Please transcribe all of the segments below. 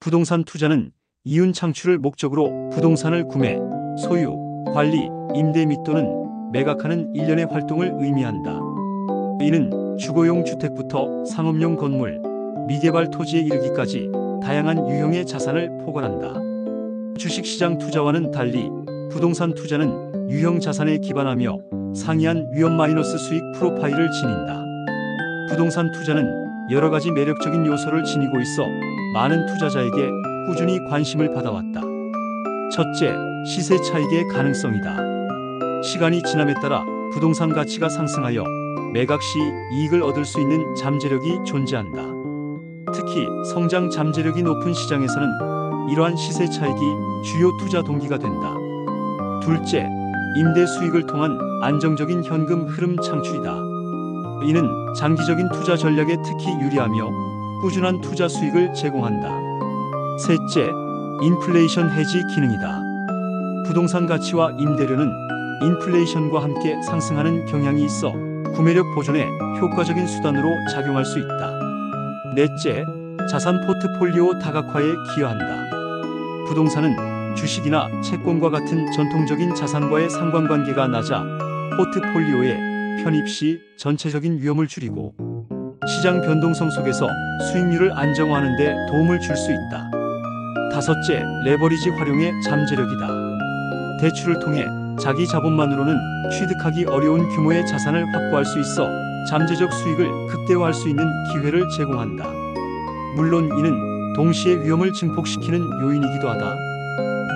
부동산 투자는 이윤 창출을 목적으로 부동산을 구매, 소유, 관리, 임대 및 또는 매각하는 일련의 활동을 의미한다. 이는 주거용 주택부터 상업용 건물, 미개발 토지에 이르기까지 다양한 유형의 자산을 포괄한다. 주식시장 투자와는 달리 부동산 투자는 유형 자산에 기반하며 상이한 위험 마이너스 수익 프로파일을 지닌다. 부동산 투자는 여러 가지 매력적인 요소를 지니고 있어 많은 투자자에게 꾸준히 관심을 받아왔다. 첫째, 시세 차익의 가능성이다. 시간이 지남에 따라 부동산 가치가 상승하여 매각 시 이익을 얻을 수 있는 잠재력이 존재한다. 특히 성장 잠재력이 높은 시장에서는 이러한 시세 차익이 주요 투자 동기가 된다. 둘째, 임대 수익을 통한 안정적인 현금 흐름 창출이다. 이는 장기적인 투자 전략에 특히 유리하며 꾸준한 투자 수익을 제공한다. 셋째, 인플레이션 해지 기능이다. 부동산 가치와 임대료는 인플레이션과 함께 상승하는 경향이 있어 구매력 보존에 효과적인 수단으로 작용할 수 있다. 넷째, 자산 포트폴리오 다각화에 기여한다. 부동산은 주식이나 채권과 같은 전통적인 자산과의 상관관계가 낮아 포트폴리오에 편입 시 전체적인 위험을 줄이고 시장 변동성 속에서 수익률을 안정화하는 데 도움을 줄 수 있다. 다섯째, 레버리지 활용의 잠재력이다. 대출을 통해 자기 자본만으로는 취득하기 어려운 규모의 자산을 확보할 수 있어 잠재적 수익을 극대화할 수 있는 기회를 제공한다. 물론 이는 동시에 위험을 증폭시키는 요인이기도 하다.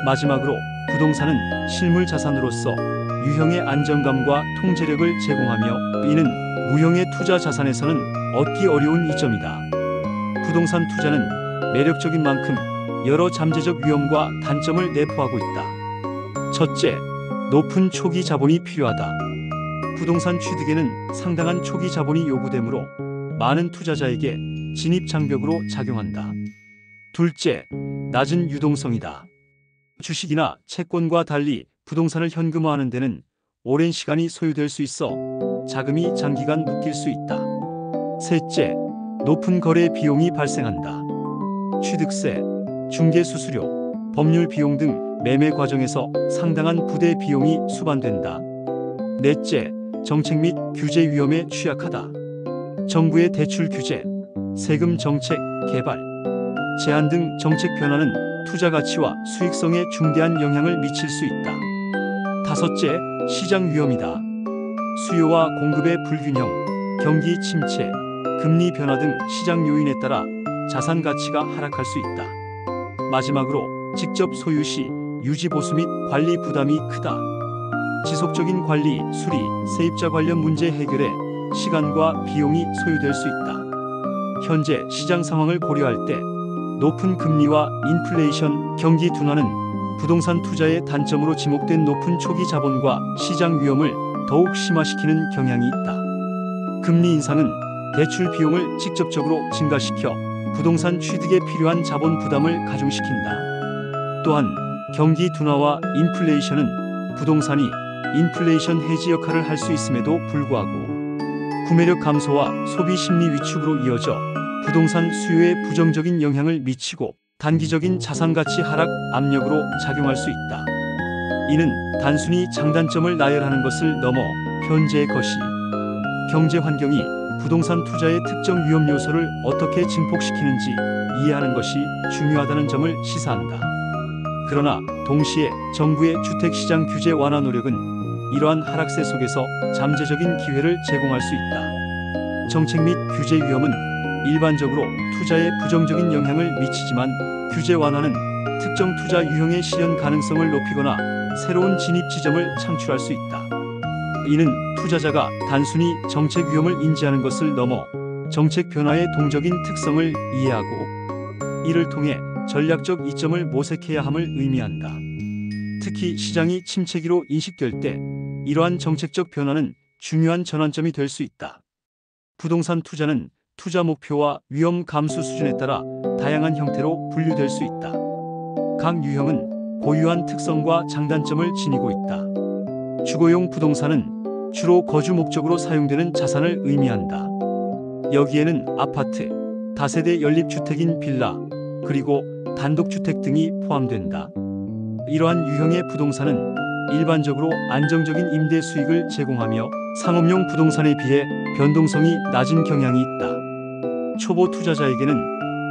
마지막으로 부동산은 실물 자산으로서 유형의 안정감과 통제력을 제공하며 이는 무형의 투자 자산에서는 얻기 어려운 이점이다. 부동산 투자는 매력적인 만큼 여러 잠재적 위험과 단점을 내포하고 있다. 첫째, 높은 초기 자본이 필요하다. 부동산 취득에는 상당한 초기 자본이 요구되므로 많은 투자자에게 진입 장벽으로 작용한다. 둘째, 낮은 유동성이다. 주식이나 채권과 달리 부동산을 현금화하는 데는 오랜 시간이 소요될 수 있어 자금이 장기간 묶일 수 있다. 셋째, 높은 거래 비용이 발생한다. 취득세, 중개 수수료, 법률 비용 등 매매 과정에서 상당한 부대 비용이 수반된다. 넷째, 정책 및 규제 위험에 취약하다. 정부의 대출 규제, 세금 정책, 개발, 제한 등 정책 변화는 투자 가치와 수익성에 중대한 영향을 미칠 수 있다. 다섯째, 시장 위험이다. 수요와 공급의 불균형, 경기 침체, 금리 변화 등 시장 요인에 따라 자산 가치가 하락할 수 있다. 마지막으로 직접 소유 시 유지 보수 및 관리 부담이 크다. 지속적인 관리, 수리, 세입자 관련 문제 해결에 시간과 비용이 소요될 수 있다. 현재 시장 상황을 고려할 때 높은 금리와 인플레이션, 경기 둔화는 부동산 투자의 단점으로 지목된 높은 초기 자본과 시장 위험을 더욱 심화시키는 경향이 있다. 금리 인상은 대출 비용을 직접적으로 증가시켜 부동산 취득에 필요한 자본 부담을 가중시킨다. 또한 경기 둔화와 인플레이션은 부동산이 인플레이션 해지 역할을 할 수 있음에도 불구하고 구매력 감소와 소비 심리 위축으로 이어져 부동산 수요에 부정적인 영향을 미치고 단기적인 자산 가치 하락 압력으로 작용할 수 있다. 이는 단순히 장단점을 나열하는 것을 넘어 현재의 것이 경제 환경이 부동산 투자의 특정 위험 요소를 어떻게 증폭시키는지 이해하는 것이 중요하다는 점을 시사한다. 그러나 동시에 정부의 주택시장 규제 완화 노력은 이러한 하락세 속에서 잠재적인 기회를 제공할 수 있다. 정책 및 규제 위험은 일반적으로 투자에 부정적인 영향을 미치지만 규제 완화는 특정 투자 유형의 실현 가능성을 높이거나 새로운 진입 지점을 창출할 수 있다. 이는 투자자가 단순히 정책 위험을 인지하는 것을 넘어 정책 변화의 동적인 특성을 이해하고 이를 통해 전략적 이점을 모색해야 함을 의미한다. 특히 시장이 침체기로 인식될 때 이러한 정책적 변화는 중요한 전환점이 될 수 있다. 부동산 투자는 투자 목표와 위험 감수 수준에 따라 다양한 형태로 분류될 수 있다. 각 유형은 고유한 특성과 장단점을 지니고 있다. 주거용 부동산은 주로 거주 목적으로 사용되는 자산을 의미한다. 여기에는 아파트, 다세대 연립주택인 빌라, 그리고 단독주택 등이 포함된다. 이러한 유형의 부동산은 일반적으로 안정적인 임대 수익을 제공하며 상업용 부동산에 비해 변동성이 낮은 경향이 있다. 초보 투자자에게는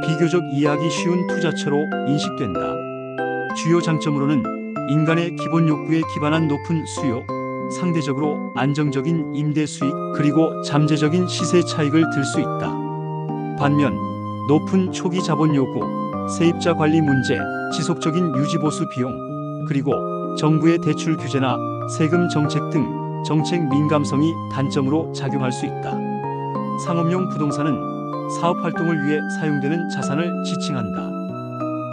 비교적 이해하기 쉬운 투자처로 인식된다. 주요 장점으로는 인간의 기본 욕구에 기반한 높은 수요, 상대적으로 안정적인 임대 수익, 그리고 잠재적인 시세 차익을 들 수 있다. 반면 높은 초기 자본 요구, 세입자 관리 문제, 지속적인 유지보수 비용, 그리고 정부의 대출 규제나 세금 정책 등 정책 민감성이 단점으로 작용할 수 있다. 상업용 부동산은 사업 활동을 위해 사용되는 자산을 지칭한다.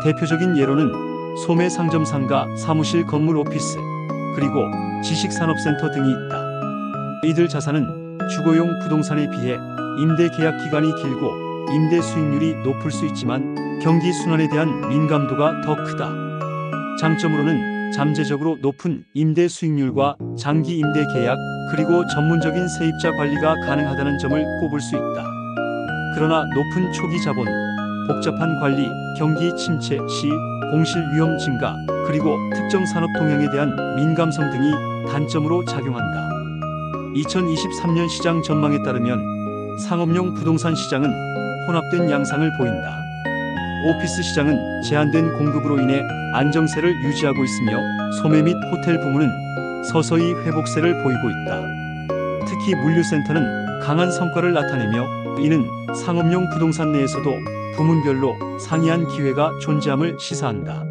대표적인 예로는 소매 상점 상가, 사무실 건물 오피스, 그리고 지식산업센터 등이 있다. 이들 자산은 주거용 부동산에 비해 임대 계약 기간이 길고 임대 수익률이 높을 수 있지만 경기 순환에 대한 민감도가 더 크다. 장점으로는 잠재적으로 높은 임대 수익률과 장기 임대 계약, 그리고 전문적인 세입자 관리가 가능하다는 점을 꼽을 수 있다. 그러나 높은 초기 자본, 복잡한 관리, 경기 침체 시 공실 위험 증가, 그리고 특정 산업 동향에 대한 민감성 등이 단점으로 작용한다. 2023년 시장 전망에 따르면 상업용 부동산 시장은 혼합된 양상을 보인다. 오피스 시장은 제한된 공급으로 인해 안정세를 유지하고 있으며 소매 및 호텔 부문은 서서히 회복세를 보이고 있다. 특히 물류센터는 강한 성과를 나타내며 이는 상업용 부동산 내에서도 부문별로 상이한 기회가 존재함을 시사한다.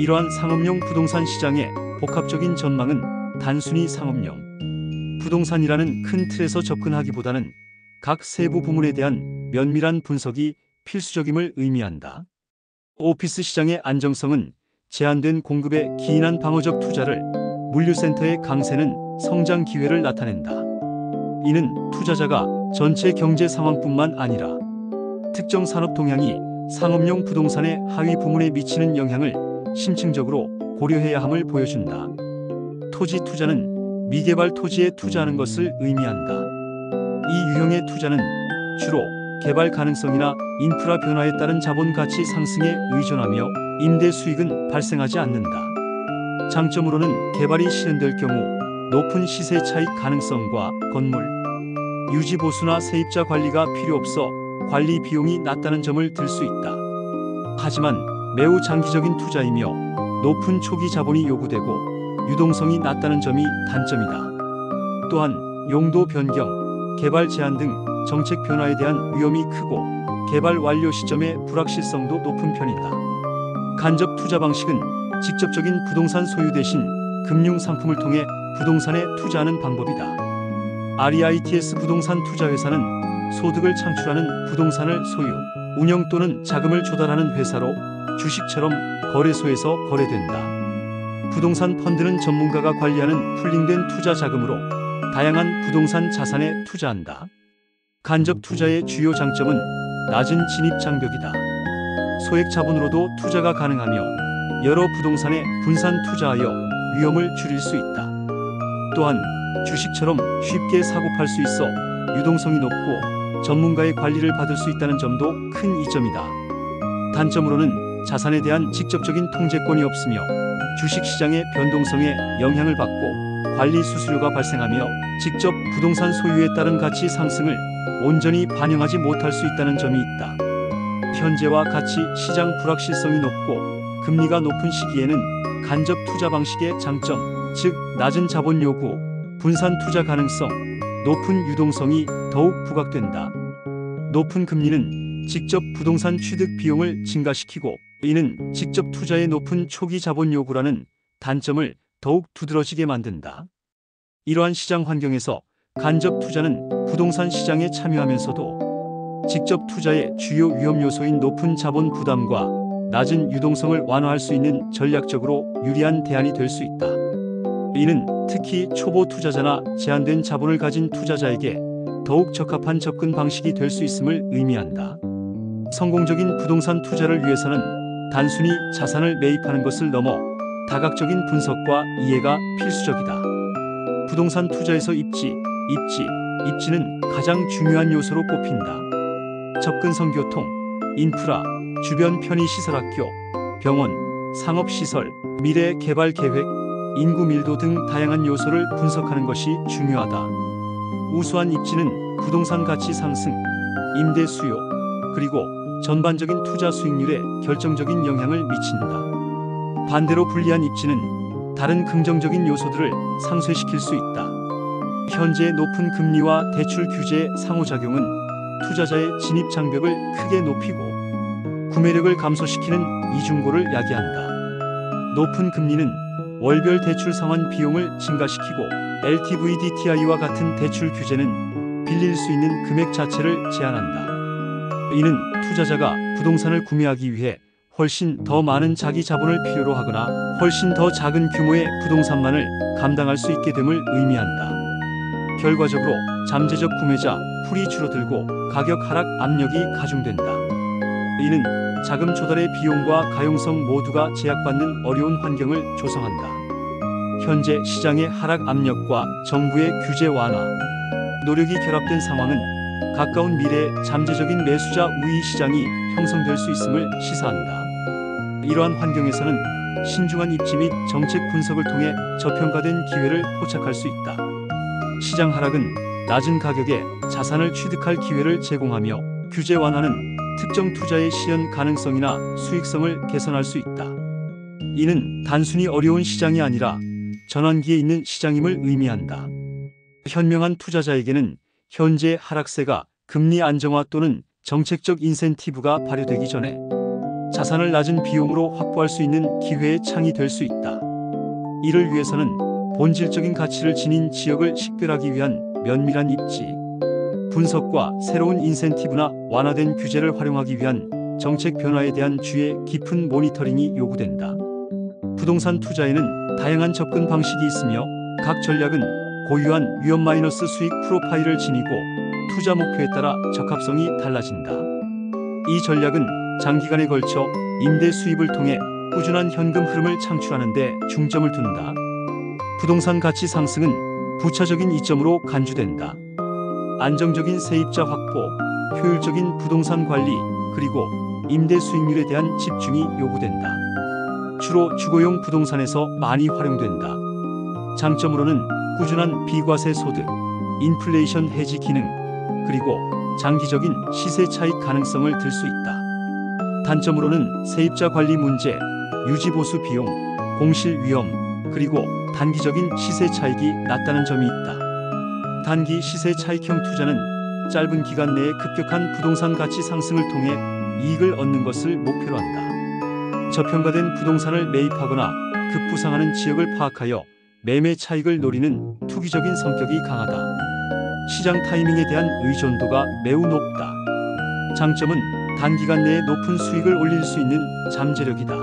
이러한 상업용 부동산 시장의 복합적인 전망은 단순히 상업용 부동산이라는 큰 틀에서 접근하기보다는 각 세부 부문에 대한 면밀한 분석이 필수적임을 의미한다. 오피스 시장의 안정성은 제한된 공급에 기인한 방어적 투자를, 물류센터의 강세는 성장 기회를 나타낸다. 이는 투자자가 전체 경제 상황뿐만 아니라 특정 산업 동향이 상업용 부동산의 하위 부문에 미치는 영향을 심층적으로 고려해야 함을 보여준다. 토지 투자는 미개발 토지에 투자하는 것을 의미한다. 이 유형의 투자는 주로 개발 가능성이나 인프라 변화에 따른 자본 가치 상승에 의존하며 임대 수익은 발생하지 않는다. 장점으로는 개발이 실현될 경우 높은 시세 차익 가능성과 건물 유지 보수나 세입자 관리가 필요 없어 관리 비용이 낮다는 점을 들 수 있다. 하지만 매우 장기적인 투자이며 높은 초기 자본이 요구되고 유동성이 낮다는 점이 단점이다. 또한 용도 변경, 개발 제한 등 정책 변화에 대한 위험이 크고 개발 완료 시점의 불확실성도 높은 편이다. 간접 투자 방식은 직접적인 부동산 소유 대신 금융 상품을 통해 부동산에 투자하는 방법이다. REITs 부동산 투자회사는 소득을 창출하는 부동산을 소유, 운영 또는 자금을 조달하는 회사로 주식처럼 거래소에서 거래된다. 부동산 펀드는 전문가가 관리하는 풀링된 투자 자금으로 다양한 부동산 자산에 투자한다. 간접 투자의 주요 장점은 낮은 진입 장벽이다. 소액 자본으로도 투자가 가능하며 여러 부동산에 분산 투자하여 위험을 줄일 수 있다. 또한 주식처럼 쉽게 사고 팔 수 있어 유동성이 높고 전문가의 관리를 받을 수 있다는 점도 큰 이점이다. 단점으로는 자산에 대한 직접적인 통제권이 없으며 주식시장의 변동성에 영향을 받고 관리 수수료가 발생하며 직접 부동산 소유에 따른 가치 상승을 온전히 반영하지 못할 수 있다는 점이 있다. 현재와 같이 시장 불확실성이 높고 금리가 높은 시기에는 간접 투자 방식의 장점, 즉 낮은 자본 요구, 분산 투자 가능성, 높은 유동성이 더욱 부각된다. 높은 금리는 직접 부동산 취득 비용을 증가시키고 이는 직접 투자의 높은 초기 자본 요구라는 단점을 더욱 두드러지게 만든다. 이러한 시장 환경에서 간접 투자는 부동산 시장에 참여하면서도 직접 투자의 주요 위험 요소인 높은 자본 부담과 낮은 유동성을 완화할 수 있는 전략적으로 유리한 대안이 될 수 있다. 이는 특히 초보 투자자나 제한된 자본을 가진 투자자에게 더욱 적합한 접근 방식이 될 수 있음을 의미한다. 성공적인 부동산 투자를 위해서는 단순히 자산을 매입하는 것을 넘어 다각적인 분석과 이해가 필수적이다. 부동산 투자에서 입지는 가장 중요한 요소로 꼽힌다. 접근성 교통, 인프라, 주변 편의시설학교, 병원, 상업시설, 미래개발계획, 인구 밀도 등 다양한 요소를 분석하는 것이 중요하다. 우수한 입지는 부동산 가치 상승, 임대 수요, 그리고 전반적인 투자 수익률에 결정적인 영향을 미친다. 반대로 불리한 입지는 다른 긍정적인 요소들을 상쇄시킬 수 있다. 현재 높은 금리와 대출 규제의 상호작용은 투자자의 진입 장벽을 크게 높이고 구매력을 감소시키는 이중고를 야기한다. 높은 금리는 월별 대출 상환 비용을 증가시키고 LTV DTI와 같은 대출 규제는 빌릴 수 있는 금액 자체를 제한한다. 이는 투자자가 부동산을 구매하기 위해 훨씬 더 많은 자기 자본을 필요로 하거나 훨씬 더 작은 규모의 부동산만을 감당할 수 있게 됨을 의미한다. 결과적으로 잠재적 구매자 풀이 줄어들고 가격 하락 압력이 가중된다. 이는 자금 조달의 비용과 가용성 모두가 제약받는 어려운 환경을 조성한다. 현재 시장의 하락 압력과 정부의 규제 완화 노력이 결합된 상황은 가까운 미래에 잠재적인 매수자 우위 시장이 형성될 수 있음을 시사한다. 이러한 환경에서는 신중한 입지 및 정책 분석을 통해 저평가된 기회를 포착할 수 있다. 시장 하락은 낮은 가격에 자산을 취득할 기회를 제공하며 규제 완화는 특정 투자의 실현 가능성이나 수익성을 개선할 수 있다. 이는 단순히 어려운 시장이 아니라 전환기에 있는 시장임을 의미한다. 현명한 투자자에게는 현재 하락세가 금리 안정화 또는 정책적 인센티브가 발효되기 전에 자산을 낮은 비용으로 확보할 수 있는 기회의 창이 될 수 있다. 이를 위해서는 본질적인 가치를 지닌 지역을 식별하기 위한 면밀한 입지 분석과 새로운 인센티브나 완화된 규제를 활용하기 위한 정책 변화에 대한 주의 깊은 모니터링이 요구된다. 부동산 투자에는 다양한 접근 방식이 있으며 각 전략은 고유한 위험 마이너스 수익 프로파일을 지니고 투자 목표에 따라 적합성이 달라진다. 이 전략은 장기간에 걸쳐 임대 수입을 통해 꾸준한 현금 흐름을 창출하는 데 중점을 둔다. 부동산 가치 상승은 부차적인 이점으로 간주된다. 안정적인 세입자 확보, 효율적인 부동산 관리, 그리고 임대 수익률에 대한 집중이 요구된다. 주로 주거용 부동산에서 많이 활용된다. 장점으로는 꾸준한 비과세 소득, 인플레이션 해지 기능, 그리고 장기적인 시세 차익 가능성을 들 수 있다. 단점으로는 세입자 관리 문제, 유지 보수 비용, 공실 위험, 그리고 단기적인 시세 차익이 낮다는 점이 있다. 단기 시세 차익형 투자는 짧은 기간 내에 급격한 부동산 가치 상승을 통해 이익을 얻는 것을 목표로 한다. 저평가된 부동산을 매입하거나 급부상하는 지역을 파악하여 매매 차익을 노리는 투기적인 성격이 강하다. 시장 타이밍에 대한 의존도가 매우 높다. 장점은 단기간 내에 높은 수익을 올릴 수 있는 잠재력이다.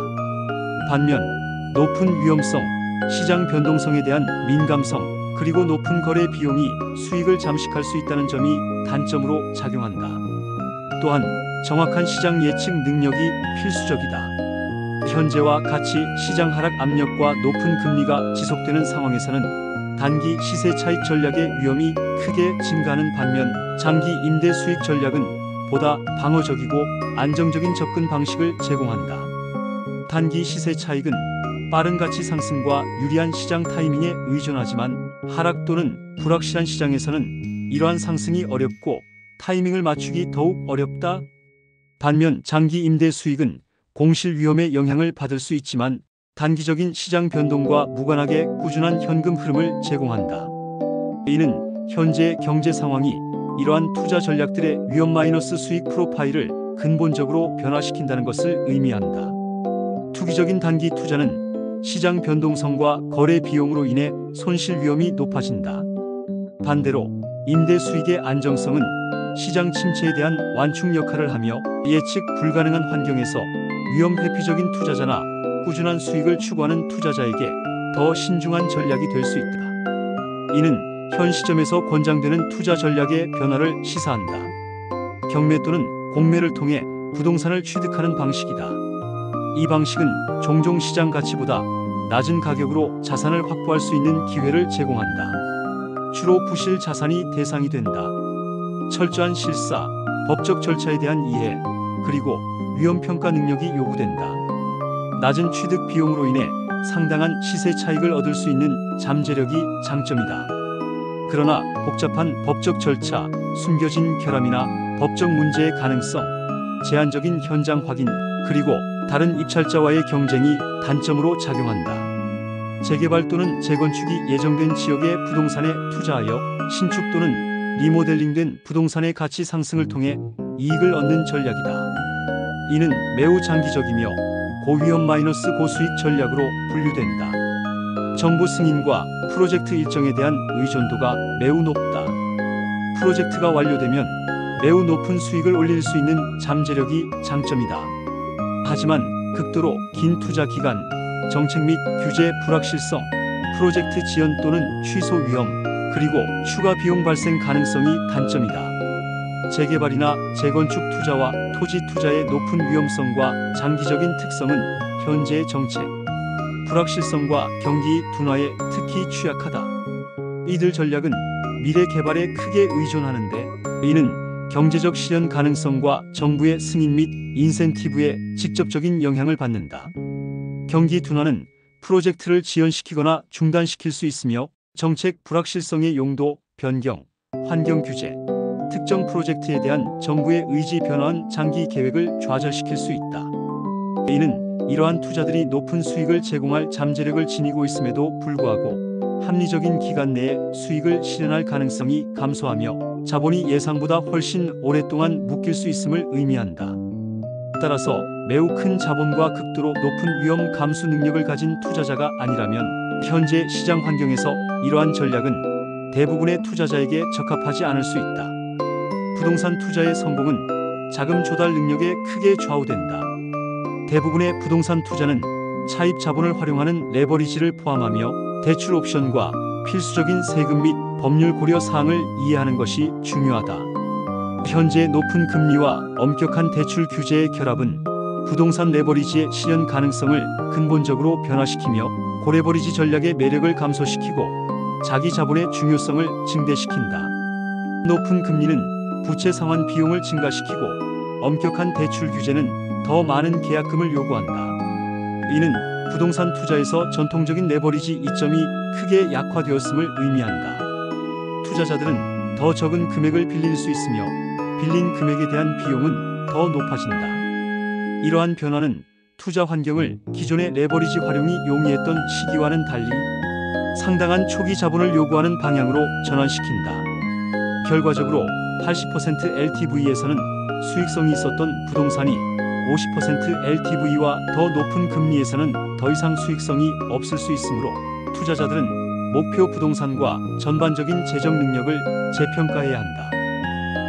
반면 높은 위험성, 시장 변동성에 대한 민감성, 그리고 높은 거래 비용이 수익을 잠식할 수 있다는 점이 단점으로 작용한다. 또한 정확한 시장 예측 능력이 필수적이다. 현재와 같이 시장 하락 압력과 높은 금리가 지속되는 상황에서는 단기 시세 차익 전략의 위험이 크게 증가하는 반면 장기 임대 수익 전략은 보다 방어적이고 안정적인 접근 방식을 제공한다. 단기 시세 차익은 빠른 가치 상승과 유리한 시장 타이밍에 의존하지만 하락 또는 불확실한 시장에서는 이러한 상승이 어렵고 타이밍을 맞추기 더욱 어렵다. 반면 장기 임대 수익은 공실 위험의 영향을 받을 수 있지만 단기적인 시장 변동과 무관하게 꾸준한 현금 흐름을 제공한다. 이는 현재의 경제 상황이 이러한 투자 전략들의 위험 마이너스 수익 프로파일을 근본적으로 변화시킨다는 것을 의미한다. 투기적인 단기 투자는 시장 변동성과 거래 비용으로 인해 손실 위험이 높아진다. 반대로 임대 수익의 안정성은 시장 침체에 대한 완충 역할을 하며 예측 불가능한 환경에서 위험 회피적인 투자자나 꾸준한 수익을 추구하는 투자자에게 더 신중한 전략이 될 수 있다. 이는 현 시점에서 권장되는 투자 전략의 변화를 시사한다. 경매 또는 공매를 통해 부동산을 취득하는 방식이다. 이 방식은 종종 시장 가치보다 낮은 가격으로 자산을 확보할 수 있는 기회를 제공한다. 주로 부실 자산이 대상이 된다. 철저한 실사, 법적 절차에 대한 이해, 그리고 위험평가 능력이 요구된다. 낮은 취득 비용으로 인해 상당한 시세 차익을 얻을 수 있는 잠재력이 장점이다. 그러나 복잡한 법적 절차, 숨겨진 결함이나 법적 문제의 가능성, 제한적인 현장 확인, 그리고 다른 입찰자와의 경쟁이 단점으로 작용한다. 재개발 또는 재건축이 예정된 지역의 부동산에 투자하여 신축 또는 리모델링된 부동산의 가치 상승을 통해 이익을 얻는 전략이다. 이는 매우 장기적이며 고위험 마이너스 고수익 전략으로 분류된다. 정부 승인과 프로젝트 일정에 대한 의존도가 매우 높다. 프로젝트가 완료되면 매우 높은 수익을 올릴 수 있는 잠재력이 장점이다. 하지만 극도로 긴 투자 기간, 정책 및 규제 불확실성, 프로젝트 지연 또는 취소 위험, 그리고 추가 비용 발생 가능성이 단점이다. 재개발이나 재건축 투자와 토지 투자의 높은 위험성과 장기적인 특성은 현재의 정책, 불확실성과 경기 둔화에 특히 취약하다. 이들 전략은 미래 개발에 크게 의존하는데 이는 경제적 실현 가능성과 정부의 승인 및 인센티브에 직접적인 영향을 받는다. 경기 둔화는 프로젝트를 지연시키거나 중단시킬 수 있으며 정책 불확실성의 용도 변경, 환경 규제, 특정 프로젝트에 대한 정부의 의지 변화는 장기 계획을 좌절시킬 수 있다. 이는 이러한 투자들이 높은 수익을 제공할 잠재력을 지니고 있음에도 불구하고 합리적인 기간 내에 수익을 실현할 가능성이 감소하며 자본이 예상보다 훨씬 오랫동안 묶일 수 있음을 의미한다. 따라서 매우 큰 자본과 극도로 높은 위험 감수 능력을 가진 투자자가 아니라면 현재 시장 환경에서 이러한 전략은 대부분의 투자자에게 적합하지 않을 수 있다. 부동산 투자의 성공은 자금 조달 능력에 크게 좌우된다. 대부분의 부동산 투자는 차입 자본을 활용하는 레버리지를 포함하며 대출 옵션과 필수적인 세금 및 법률 고려 사항을 이해하는 것이 중요하다. 현재 높은 금리와 엄격한 대출 규제의 결합은 부동산 레버리지의 실현 가능성을 근본적으로 변화시키며 고레버리지 전략의 매력을 감소시키고 자기 자본의 중요성을 증대시킨다. 높은 금리는 부채 상환 비용을 증가시키고 엄격한 대출 규제는 더 많은 계약금을 요구한다. 이는 부동산 투자에서 전통적인 레버리지 이점이 크게 약화되었음을 의미한다. 투자자들은 더 적은 금액을 빌릴 수 있으며 빌린 금액에 대한 비용은 더 높아진다. 이러한 변화는 투자 환경을 기존의 레버리지 활용이 용이했던 시기와는 달리 상당한 초기 자본을 요구하는 방향으로 전환시킨다. 결과적으로 80% LTV에서는 수익성이 있었던 부동산이 50% LTV와 더 높은 금리에서는 더 이상 수익성이 없을 수 있으므로 투자자들은 목표 부동산과 전반적인 재정 능력을 재평가해야 한다.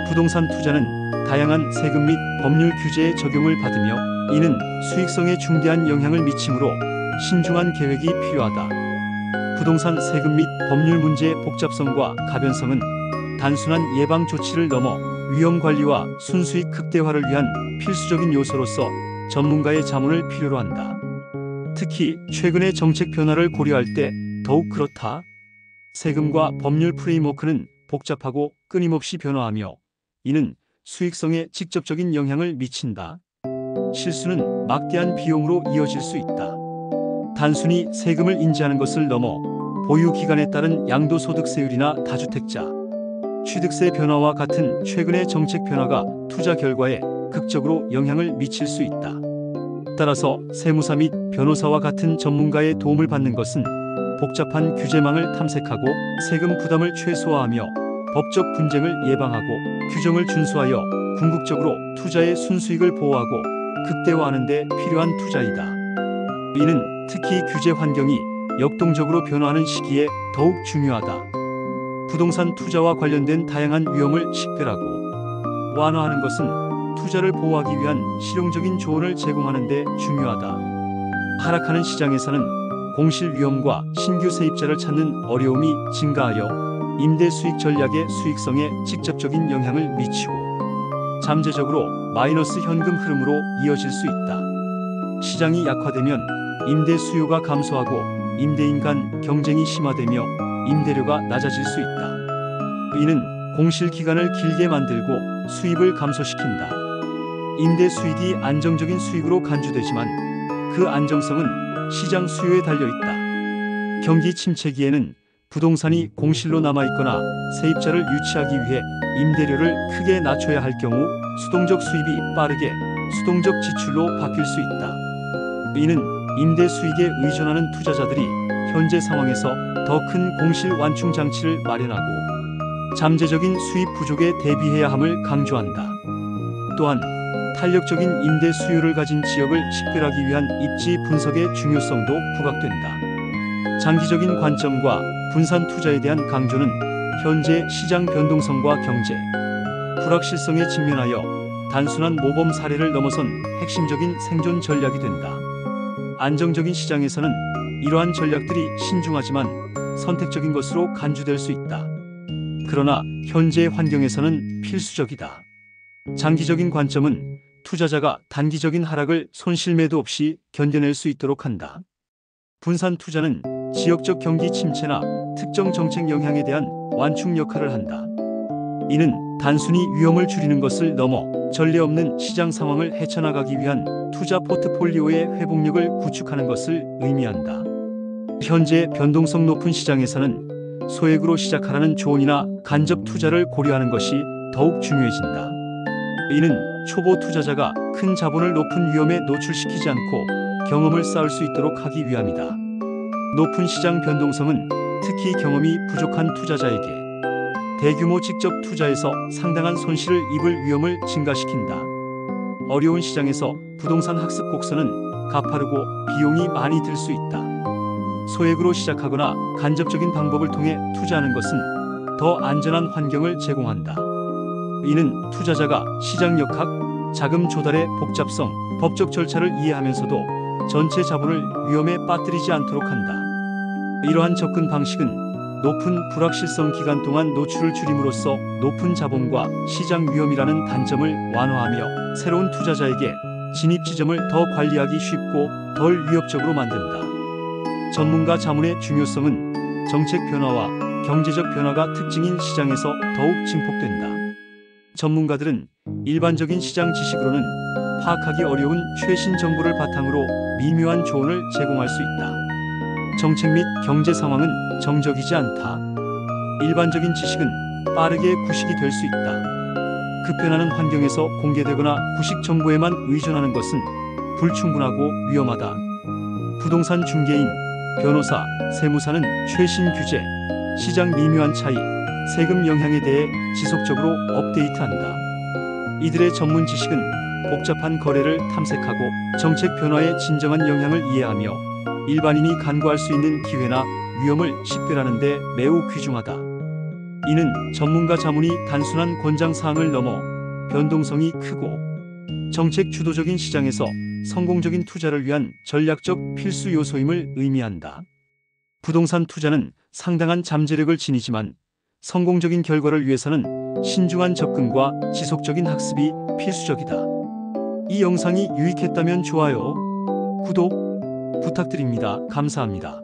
부동산 투자는 다양한 세금 및 법률 규제의 적용을 받으며 이는 수익성에 중대한 영향을 미치므로 신중한 계획이 필요하다. 부동산 세금 및 법률 문제의 복잡성과 가변성은 단순한 예방 조치를 넘어 위험 관리와 순수익 극대화를 위한 필수적인 요소로서 전문가의 자문을 필요로 한다. 특히 최근의 정책 변화를 고려할 때 더욱 그렇다. 세금과 법률 프레임워크는 복잡하고 끊임없이 변화하며 이는 수익성에 직접적인 영향을 미친다. 실수는 막대한 비용으로 이어질 수 있다. 단순히 세금을 인지하는 것을 넘어 보유 기간에 따른 양도소득세율이나 다주택자, 취득세 변화와 같은 최근의 정책 변화가 투자 결과에 극적으로 영향을 미칠 수 있다. 따라서 세무사 및 변호사와 같은 전문가의 도움을 받는 것은 복잡한 규제망을 탐색하고 세금 부담을 최소화하며 법적 분쟁을 예방하고 규정을 준수하여 궁극적으로 투자의 순수익을 보호하고 극대화하는 데 필요한 투자이다. 이는 특히 규제 환경이 역동적으로 변화하는 시기에 더욱 중요하다. 부동산 투자와 관련된 다양한 위험을 식별하고 완화하는 것은 투자를 보호하기 위한 실용적인 조언을 제공하는 데 중요하다. 하락하는 시장에서는 공실 위험과 신규 세입자를 찾는 어려움이 증가하여 임대 수익 전략의 수익성에 직접적인 영향을 미치고 잠재적으로 마이너스 현금 흐름으로 이어질 수 있다. 시장이 약화되면 임대 수요가 감소하고 임대인 간 경쟁이 심화되며 임대료가 낮아질 수 있다. 이는 공실 기간을 길게 만들고 수입을 감소시킨다. 임대 수익이 안정적인 수익으로 간주되지만 그 안정성은 시장 수요에 달려 있다. 경기 침체기에는 부동산이 공실로 남아있거나 세입자를 유치하기 위해 임대료를 크게 낮춰야 할 경우 수동적 수입이 빠르게 수동적 지출로 바뀔 수 있다. 이는 임대 수익에 의존하는 투자자들이 현재 상황에서 더 큰 공실 완충 장치를 마련하고 잠재적인 수입 부족에 대비해야 함을 강조한다. 또한 탄력적인 임대 수요를 가진 지역을 식별하기 위한 입지 분석의 중요성도 부각된다. 장기적인 관점과 분산 투자에 대한 강조는 현재 시장 변동성과 경제 불확실성에 직면하여 단순한 모범 사례를 넘어선 핵심적인 생존 전략이 된다. 안정적인 시장에서는 이러한 전략들이 신중하지만 선택적인 것으로 간주될 수 있다. 그러나 현재 환경에서는 필수적이다. 장기적인 관점은 투자자가 단기적인 하락을 손실매도 없이 견뎌낼 수 있도록 한다. 분산 투자는 지역적 경기 침체나 특정 정책 영향에 대한 완충 역할을 한다. 이는 단순히 위험을 줄이는 것을 넘어 전례 없는 시장 상황을 헤쳐나가기 위한 투자 포트폴리오의 회복력을 구축하는 것을 의미한다. 현재 변동성 높은 시장에서는 소액으로 시작하라는 조언이나 간접 투자를 고려하는 것이 더욱 중요해진다. 이는 초보 투자자가 큰 자본을 높은 위험에 노출시키지 않고 경험을 쌓을 수 있도록 하기 위함이다. 높은 시장 변동성은 특히 경험이 부족한 투자자에게 대규모 직접 투자에서 상당한 손실을 입을 위험을 증가시킨다. 어려운 시장에서 부동산 학습 곡선은 가파르고 비용이 많이 들 수 있다. 소액으로 시작하거나 간접적인 방법을 통해 투자하는 것은 더 안전한 환경을 제공한다. 이는 투자자가 시장 역학, 자금 조달의 복잡성, 법적 절차를 이해하면서도 전체 자본을 위험에 빠뜨리지 않도록 한다. 이러한 접근 방식은 높은 불확실성 기간 동안 노출을 줄임으로써 높은 자본과 시장 위험이라는 단점을 완화하며 새로운 투자자에게 진입 지점을 더 관리하기 쉽고 덜 위협적으로 만든다. 전문가 자문의 중요성은 정책 변화와 경제적 변화가 특징인 시장에서 더욱 증폭된다. 전문가들은 일반적인 시장 지식으로는 파악하기 어려운 최신 정보를 바탕으로 미묘한 조언을 제공할 수 있다. 정책 및 경제 상황은 정적이지 않다. 일반적인 지식은 빠르게 구식이 될 수 있다. 급변하는 환경에서 공개되거나 구식 정보에만 의존하는 것은 불충분하고 위험하다. 부동산 중개인, 변호사, 세무사는 최신 규제, 시장 미묘한 차이, 세금 영향에 대해 지속적으로 업데이트한다. 이들의 전문 지식은 복잡한 거래를 탐색하고 정책 변화의 진정한 영향을 이해하며 일반인이 간과할 수 있는 기회나 위험을 식별하는 데 매우 귀중하다. 이는 전문가 자문이 단순한 권장사항을 넘어 변동성이 크고 정책 주도적인 시장에서 성공적인 투자를 위한 전략적 필수 요소임을 의미한다. 부동산 투자는 상당한 잠재력을 지니지만 성공적인 결과를 위해서는 신중한 접근과 지속적인 학습이 필수적이다. 이 영상이 유익했다면 좋아요, 구독 부탁드립니다. 감사합니다.